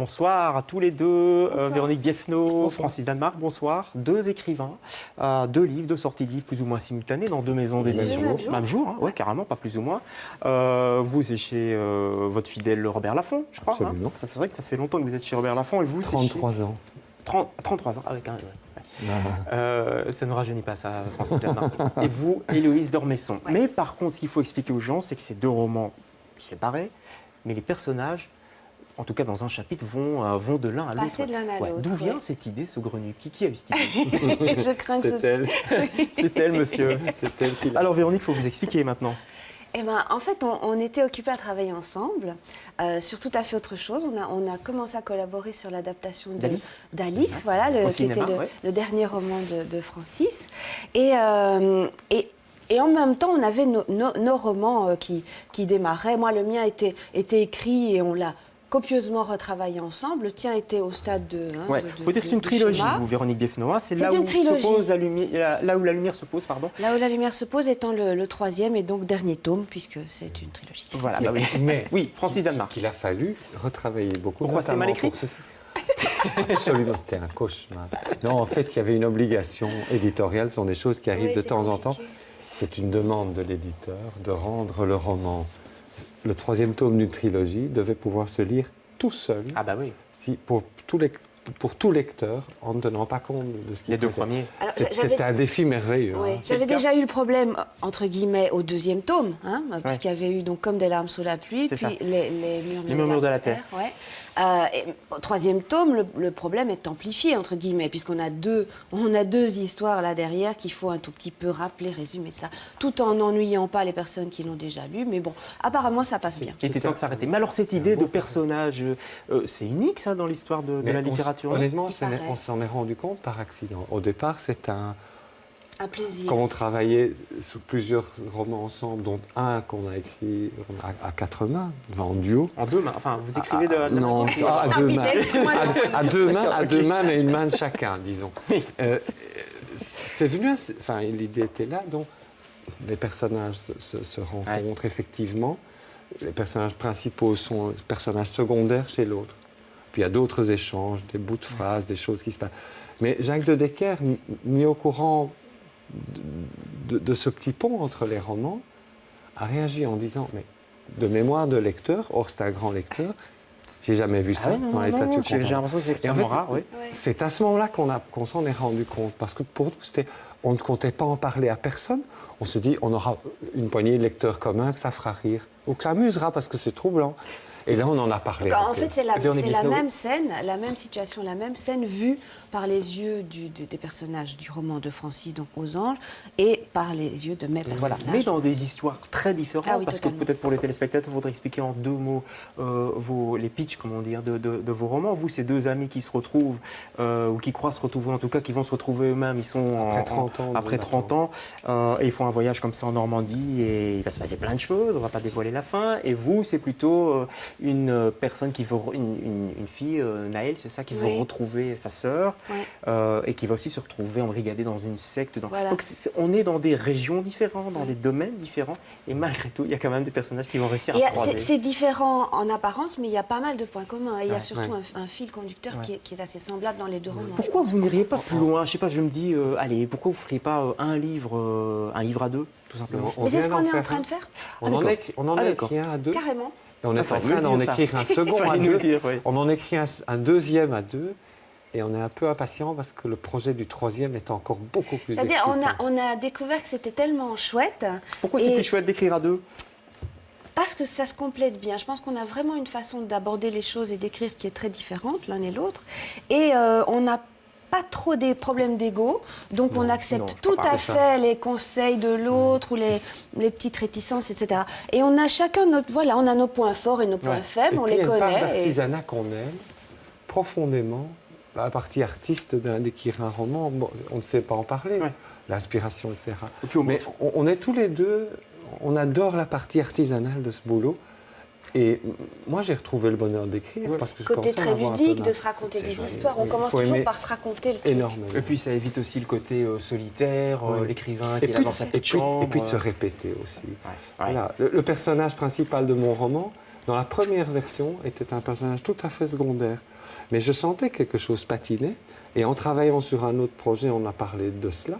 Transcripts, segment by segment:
Bonsoir à tous les deux. Véronique Bieffno, Francis Danemark, bonsoir. Deux écrivains, deux livres, deux sorties de livres plus ou moins simultanées dans deux maisons d'édition. Même jour, hein, ouais, carrément, pas plus ou moins. Vous, c'est chez votre fidèle Robert Laffont, je crois. Absolument. Hein. C'est vrai que ça fait longtemps que vous êtes chez Robert Laffont. Et vous, 33 ans. 33 ans, ah oui, quand même. Ça ne rajeunit pas, ça, Francis Danemark. Et vous, Héloïse Dormesson. Ouais. Mais par contre, ce qu'il faut expliquer aux gens, c'est que ces deux romans séparés, mais les personnages, en tout cas dans un chapitre, vont de l'un à l'autre. Passer de l'un à l'autre. D'où vient cette idée saugrenu? Qui a eu cette idée? Je crains que c'est elle. C'est elle, monsieur. C'est elle qui l'a. Alors Véronique, il faut vous expliquer maintenant. Eh ben, en fait, on était occupés à travailler ensemble sur tout à fait autre chose. On a commencé à collaborer sur l'adaptation d'Alice, voilà, qui était le dernier roman de Francis. Et en même temps, on avait nos romans qui démarraient. Moi, le mien était écrit et on l'a copieusement retravaillé ensemble. Le tien était au stade de... Il faut dire que c'est une trilogie, vous, Véronique Bieffno. C'est là où la lumière se pose, pardon. Là où la lumière se pose étant le troisième et donc dernier tome, puisque c'est une trilogie. Voilà, bah oui. Mais oui, Francis Danemark. Il a fallu retravailler beaucoup. Pourquoi c'est mal écrit? Absolument, c'était un cauchemar. Non, en fait, il y avait une obligation éditoriale. Ce sont des choses qui arrivent de temps en temps. C'est une demande de l'éditeur de rendre le roman. Le troisième tome d'une trilogie devait pouvoir se lire tout seul. Ah bah oui. Pour tout lecteur, en ne tenant pas compte de ce qu'il y a. Les deux premiers. C'était un défi merveilleux. Oui. Hein. J'avais déjà eu le problème, entre guillemets, au deuxième tome, puisqu'il y avait eu donc Comme des larmes sous la pluie, puis les murmures de la terre. Ouais. Au troisième tome, le problème est amplifié, entre guillemets, puisqu'on a deux histoires là derrière qu'il faut un tout petit peu rappeler, résumer ça, tout en n'ennuyant pas les personnes qui l'ont déjà lu. Mais bon, apparemment, ça passe bien. Il était temps de s'arrêter. Mais alors, cette idée de personnage, c'est unique, ça, dans l'histoire de la littérature? Honnêtement, on s'en est rendu compte par accident. Au départ, c'est un plaisir. Quand on travaillait sur plusieurs romans ensemble, dont un qu'on a écrit à quatre mains, en duo. En deux mains? Enfin, vous écrivez de non, à deux mains. À deux mains, mais une main de chacun, disons. C'est venu, enfin, l'idée était là, donc les personnages se rencontrent effectivement. Les personnages principaux sont les personnages secondaires chez l'autre. Puis il y a d'autres échanges, des bouts de phrases, des choses qui se passent. Mais Jacques de Decker, mis au courant de ce petit pont entre les romans, a réagi en disant, mais de mémoire de lecteur, or c'est un grand lecteur, j'ai jamais vu ça dans la littérature contemporaine. J'ai l'impression que c'est extrêmement rare, oui. C'est à ce moment-là qu'on s'en est rendu compte, parce que pour nous, on ne comptait pas en parler à personne. On se dit, on aura une poignée de lecteurs communs, que ça fera rire, ou que ça amusera parce que c'est troublant. Et là, on en a parlé. En fait, c'est la même scène, la même situation, la même scène vue par les yeux des personnages du roman de Francis, donc Aux Anges, et par les yeux de mes personnages. Voilà. Mais dans des histoires très différentes, parce que peut-être pour les téléspectateurs, il faudrait expliquer en deux mots les pitchs, comment dire, de vos romans. Vous, ces deux amis qui se retrouvent, ou qui croient se retrouver, en tout cas, qui vont se retrouver eux-mêmes, ils sont après 30 ans, et ils font un voyage comme ça en Normandie, et il va se passer plein de choses, on ne va pas dévoiler la fin. Et vous, c'est plutôt une personne qui veut, une fille, Naël, c'est ça, qui veut retrouver sa sœur, et qui va aussi se retrouver embrigadée dans une secte. Voilà. Donc on est dans des régions différentes, dans des domaines différents, et malgré tout, il y a quand même des personnages qui vont réussir à se croiser. C'est différent en apparence, mais il y a pas mal de points communs. Et il y a surtout un fil conducteur qui est assez semblable dans les deux romans. Pourquoi vous n'iriez pas plus loin? Je sais pas, je me dis, allez, pourquoi vous ne feriez pas un livre à deux, tout simplement? Mais c'est ce qu'on est en train de faire. On en a écrit un à deux. Carrément. Et on est en train d'en écrire un second à deux. On en écrit un deuxième à deux. Et on est un peu impatient parce que le projet du troisième est encore beaucoup plus excitant. C'est-à-dire, on a découvert que c'était tellement chouette. Pourquoi c'est plus chouette d'écrire à deux? Parce que ça se complète bien. Je pense qu'on a vraiment une façon d'aborder les choses et d'écrire qui est très différente l'un et l'autre. Et on n'a pas trop des problèmes d'ego, donc on accepte tout à fait les conseils de l'autre ou les petites réticences, etc. Et on a chacun on a nos points forts et nos points faibles, on les connaît. Il y a une part d'artisanat qu'on aime profondément. La partie artiste d'écrire un roman, on ne sait pas en parler, l'inspiration, etc. Mais on est tous les deux, on adore la partie artisanale de ce boulot. Et moi, j'ai retrouvé le bonheur d'écrire. Parce que côté très ludique, de se raconter des histoires. On commence toujours par se raconter le truc. Énormément. Et puis, ça évite aussi le côté solitaire, l'écrivain qui est là dans sa petite chambre. Et puis de se répéter aussi. Voilà. Le personnage principal de mon roman, dans la première version, était un personnage tout à fait secondaire. Mais je sentais que quelque chose patinait. Et en travaillant sur un autre projet, on a parlé de cela.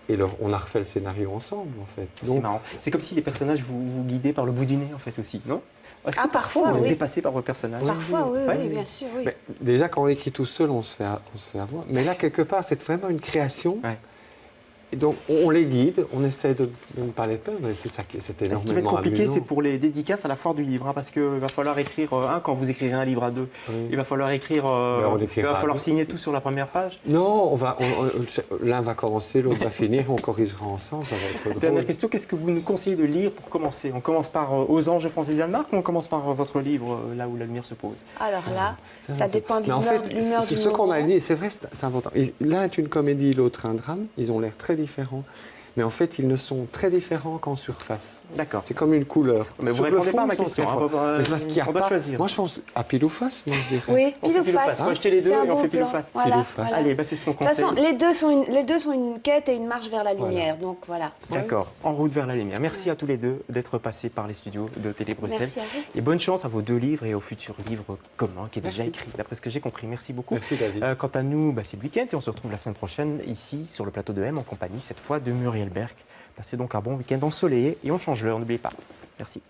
Et on a refait le scénario ensemble, en fait. C'est marrant. C'est comme si les personnages vous guidaient par le bout du nez, en fait, aussi, non? Est-ce que parfois vous êtes dépassé par vos personnages? Parfois, oui, bien sûr. Oui. Mais déjà, quand on écrit tout seul, on se fait avoir. Mais là, quelque part, c'est vraiment une création. Ouais. Et donc, on les guide, on essaie de ne pas les perdre, et c'est ça qui c'était énormément amusant. Ce qui va être compliqué, c'est pour les dédicaces à la foire du livre, parce qu'il va falloir écrire, quand vous écrirez un livre à deux, il va falloir écrire, il va falloir signer tout sur la première page. Non, l'un va commencer, l'autre va finir, on corrigera ensemble, ça va être drôle. Dernière question, qu'est-ce que vous nous conseillez de lire pour commencer? On commence par Aux Anges de Francis Janmark ou on commence par votre livre, Là où la lumière se pose? Alors là, ça dépend de l'humeur du moment. C'est ce qu'on a dit, c'est vrai, c'est important. L'un est une comédie, l'autre un drame, ils ont l'air très différents. Mais en fait, ils ne sont très différents qu'en surface. D'accord. C'est comme une couleur. Mais vous ne répondez pas à ma question. Mais c'est parce qu'il y a pas... choisir. Moi, je pense à pile ou face, moi, je dirais. Oui, pile ou face. On va jeter les deux et on fait pile ou face. Voilà. Allez, c'est ce qu'on conseille. De toute façon, les deux sont une quête et une marche vers la lumière. Donc voilà. D'accord. En route vers la lumière. Merci à tous les deux d'être passés par les studios de Télé Bruxelles. Merci à vous. Et bonne chance à vos deux livres et au futur livre commun qui est déjà écrit, d'après ce que j'ai compris. Merci beaucoup. Merci, David. Quant à nous, c'est le week-end et on se retrouve la semaine prochaine ici sur le plateau de M en compagnie cette fois de Muriel Berck. Passez donc un bon week-end ensoleillé et on change l'heure, n'oubliez pas. Merci.